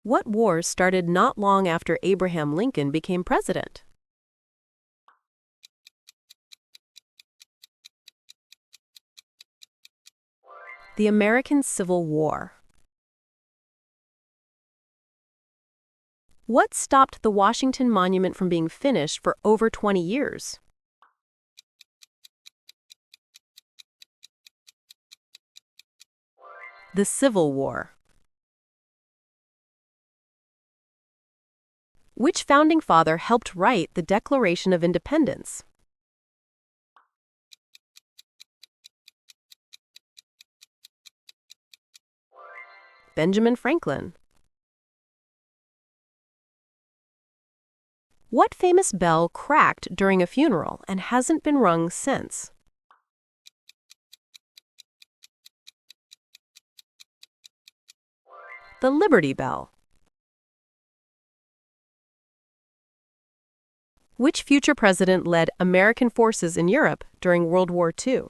What war started not long after Abraham Lincoln became president? The American Civil War. What stopped the Washington Monument from being finished for over 20 years? The Civil War. Which founding father helped write the Declaration of Independence? Benjamin Franklin. What famous bell cracked during a funeral and hasn't been rung since? The Liberty Bell. Which future president led American forces in Europe during World War II?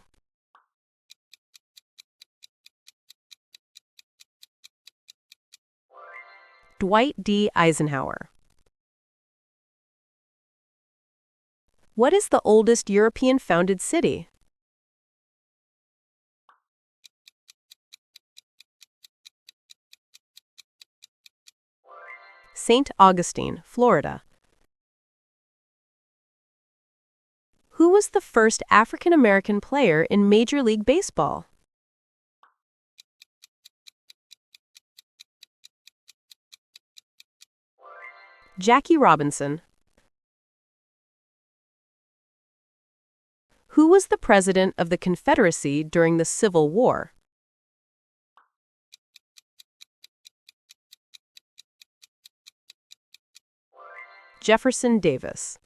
Dwight D. Eisenhower. What is the oldest European-founded city? St. Augustine, Florida. Who was the first African-American player in Major League Baseball? Jackie Robinson. Who was the president of the Confederacy during the Civil War? Jefferson Davis.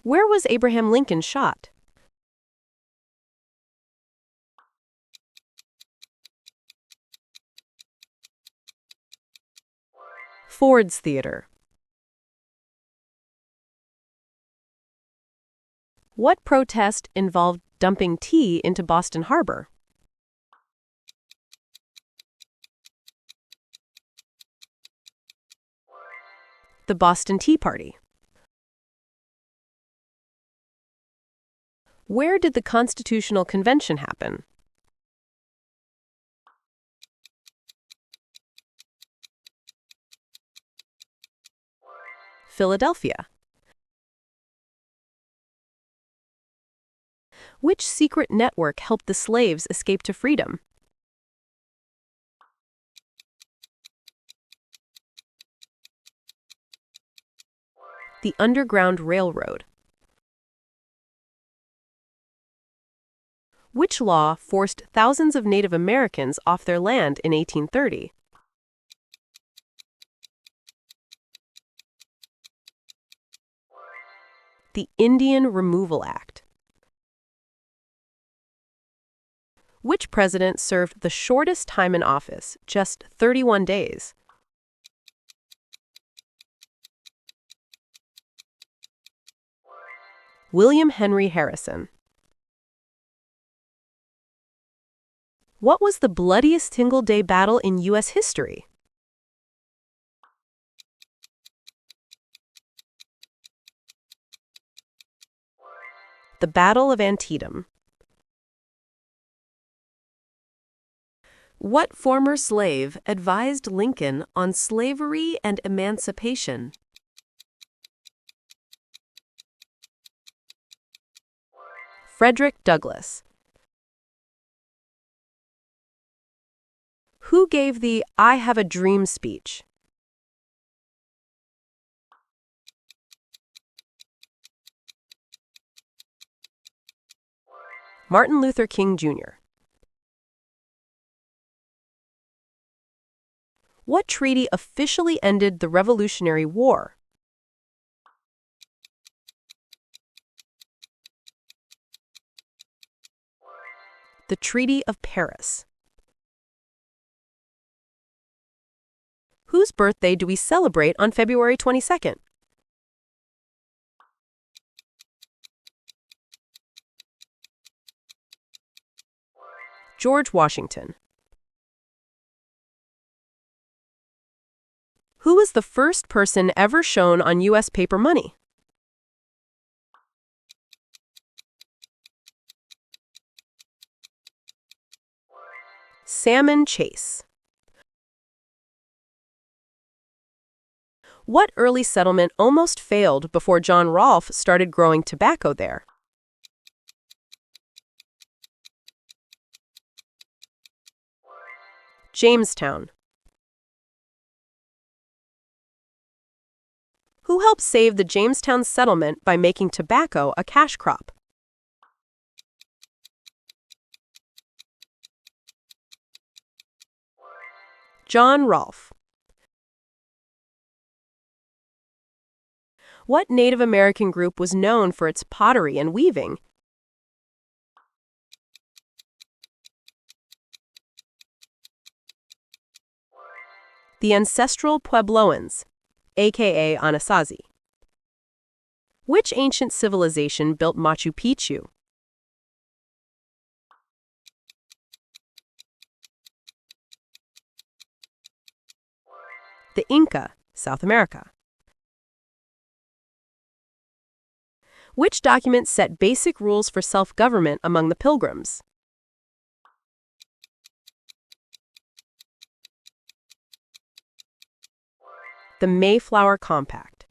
Where was Abraham Lincoln shot? Ford's Theater. What protest involved dumping tea into Boston Harbor? The Boston Tea Party. Where did the Constitutional Convention happen? Philadelphia. Which secret network helped the slaves escape to freedom? The Underground Railroad. Which law forced thousands of Native Americans off their land in 1830? The Indian Removal Act. Which president served the shortest time in office, just 31 days? William Henry Harrison. What was the bloodiest single-day battle in U.S. history? The Battle of Antietam. What former slave advised Lincoln on slavery and emancipation? Frederick Douglass. Who gave the "I Have a Dream" speech? Martin Luther King Jr. What treaty officially ended the Revolutionary War? The Treaty of Paris. Whose birthday do we celebrate on February 22nd? George Washington. Who was the first person ever shown on U.S. paper money? Salmon Chase. What early settlement almost failed before John Rolfe started growing tobacco there? Jamestown. Who helped save the Jamestown settlement by making tobacco a cash crop? John Rolfe. What Native American group was known for its pottery and weaving? The ancestral Puebloans, aka Anasazi. Which ancient civilization built Machu Picchu? The Inca, South America. Which document set basic rules for self-government among the Pilgrims? The Mayflower Compact.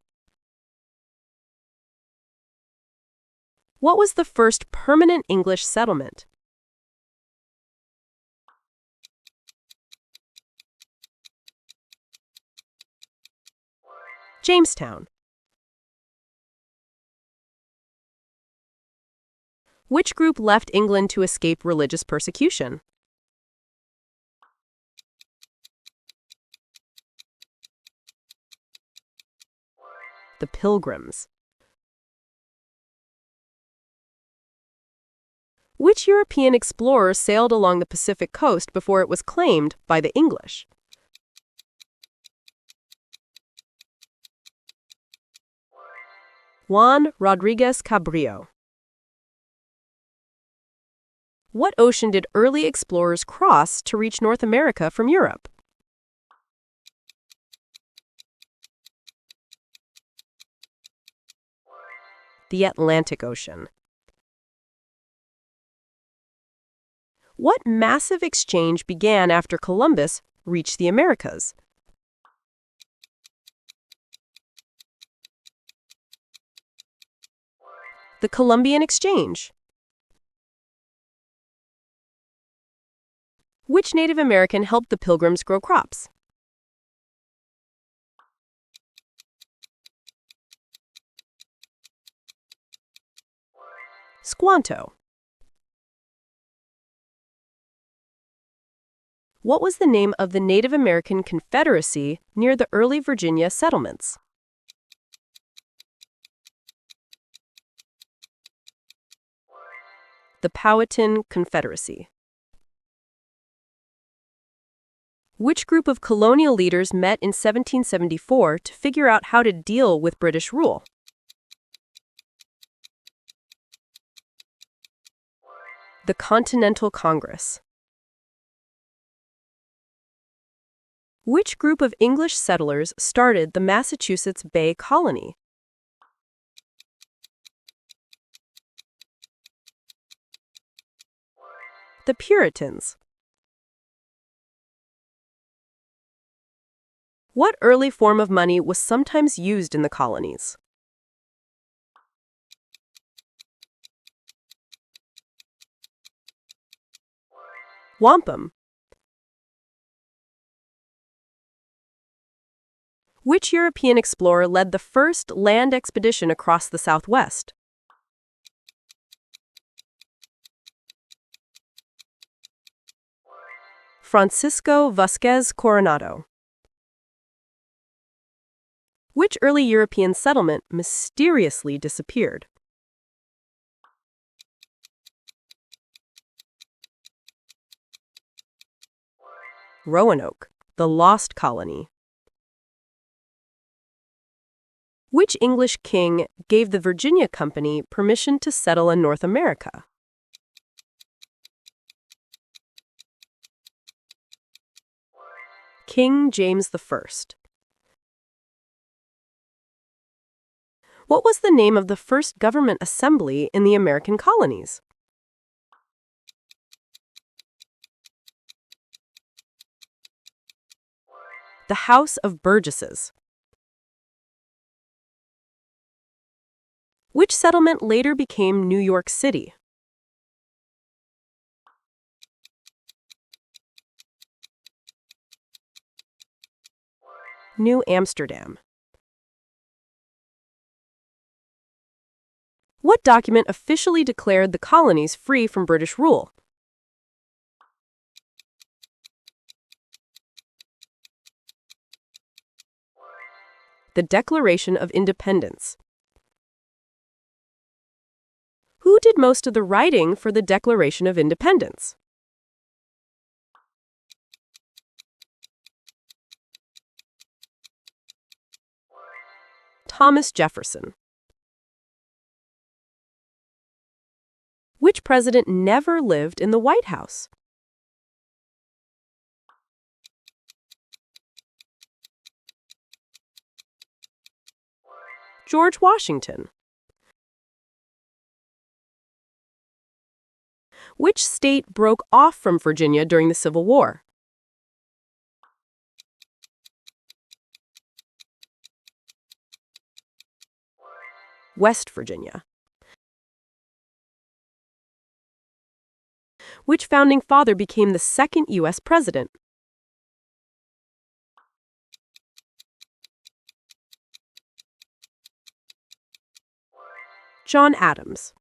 What was the first permanent English settlement? Jamestown. Which group left England to escape religious persecution? The Pilgrims. Which European explorer sailed along the Pacific coast before it was claimed by the English? Juan Rodriguez Cabrillo. What ocean did early explorers cross to reach North America from Europe? The Atlantic Ocean. What massive exchange began after Columbus reached the Americas? The Columbian Exchange. Which Native American helped the Pilgrims grow crops? Squanto. What was the name of the Native American Confederacy near the early Virginia settlements? The Powhatan Confederacy. Which group of colonial leaders met in 1774 to figure out how to deal with British rule? The Continental Congress. Which group of English settlers started the Massachusetts Bay Colony? The Puritans. What early form of money was sometimes used in the colonies? Wampum. Which European explorer led the first land expedition across the Southwest? Francisco Vasquez Coronado. Which early European settlement mysteriously disappeared? Roanoke, the Lost Colony. Which English king gave the Virginia Company permission to settle in North America? King James I. What was the name of the first government assembly in the American colonies? The House of Burgesses. Which settlement later became New York City? New Amsterdam. What document officially declared the colonies free from British rule? The Declaration of Independence. Who did most of the writing for the Declaration of Independence? Thomas Jefferson. Which president never lived in the White House? George Washington. Which state broke off from Virginia during the Civil War? West Virginia. Which founding father became the second U.S. president? John Adams.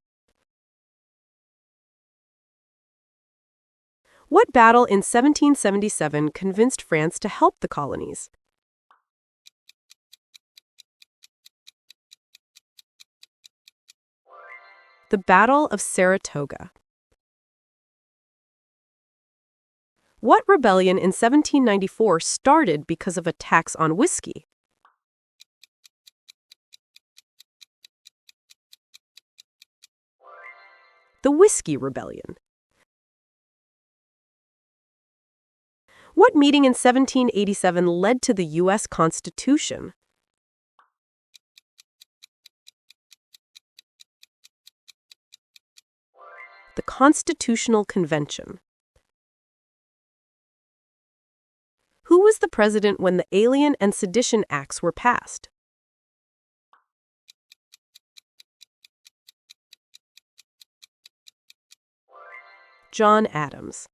What battle in 1777 convinced France to help the colonies? The Battle of Saratoga. What rebellion in 1794 started because of a tax on whiskey? The Whiskey Rebellion. What meeting in 1787 led to the U.S. Constitution? The Constitutional Convention. Who was the president when the Alien and Sedition Acts were passed? John Adams.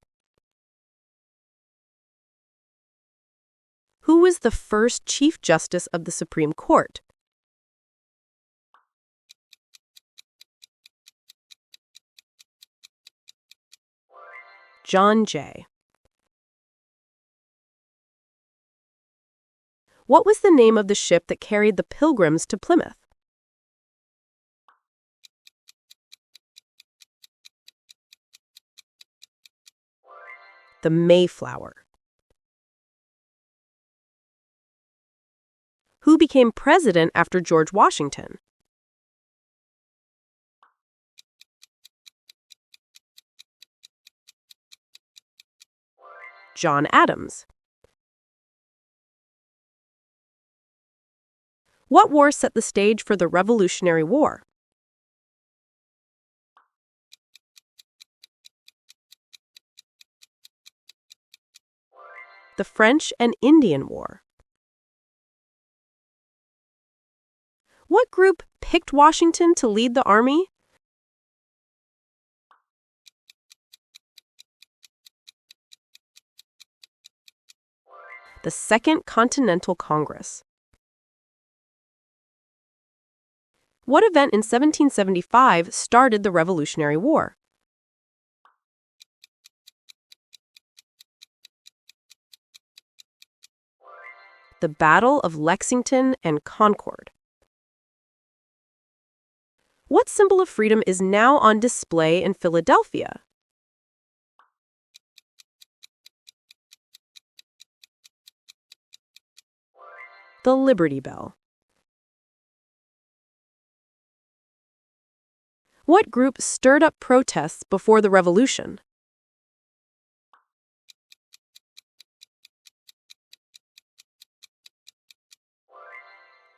Who was the first Chief Justice of the Supreme Court? John Jay. What was the name of the ship that carried the Pilgrims to Plymouth? The Mayflower. Who became president after George Washington? John Adams. What war set the stage for the Revolutionary War? The French and Indian War. What group picked Washington to lead the army? The Second Continental Congress. What event in 1775 started the Revolutionary War? The Battle of Lexington and Concord. What symbol of freedom is now on display in Philadelphia? The Liberty Bell. What group stirred up protests before the Revolution?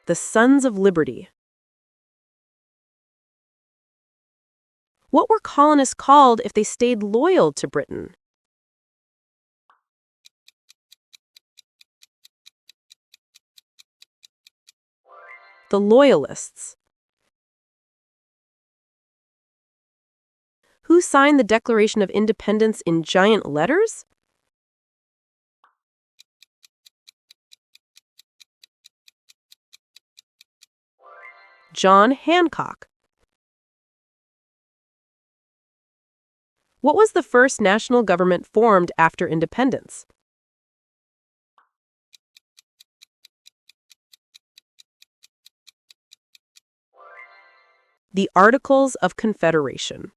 The Sons of Liberty. What were colonists called if they stayed loyal to Britain? The Loyalists. Who signed the Declaration of Independence in giant letters? John Hancock. What was the first national government formed after independence? The Articles of Confederation.